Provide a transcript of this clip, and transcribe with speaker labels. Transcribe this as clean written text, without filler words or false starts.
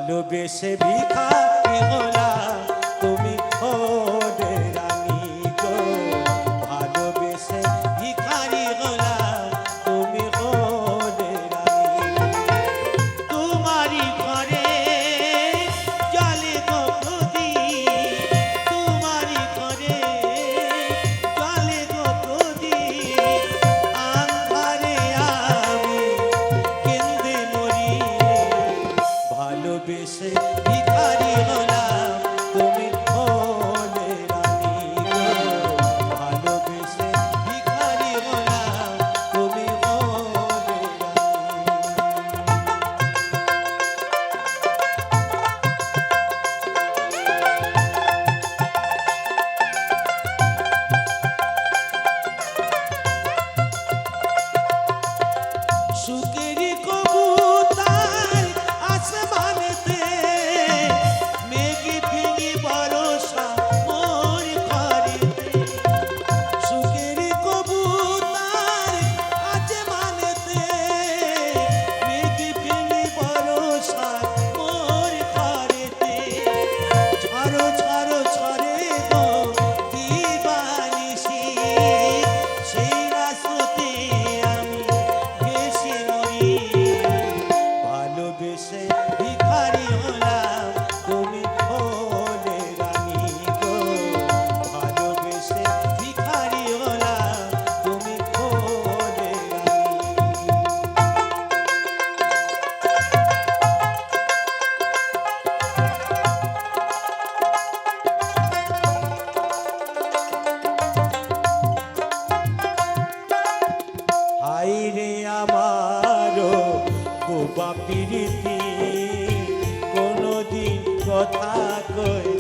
Speaker 1: ভালোবেসে ভিখারি হলাম তুমি ওরে রানী গো ভালোবেসে ভিখারি হলাম তুমি ওরে রানী তোমারই ঘরে জলে গো প্রদীপ তোমারই ঘরে জলে গো প্রদীপ আন্ধারে আমি কেঁদে মরি ভালোবেসে ভিখারি হলাম তুমি ওরে রানী গো ভালোবেসে ভিখারি হলাম তুমি ওরে রানী সুখেরি কবুতর আসমানেতে মেঘে ভেঙে বরষা মোর ঘরেতে সুখেরি কবুতর আসমানেতে মেঘে ভেঙে বরষা মোর ঘরেতে ঝড়ো ঝড়ো ঝরে গো দিবানিশি সেই রাস্তাতে আমি ভেসে মরি ভালোবেসে ভিখারি হলাম তুমি ওরে রানী গো ভালোবেসে ভিখারি হলাম তুমি ওরে রানী হায়রে আমারো গোবা প্রীতি কোনদিন কথা কই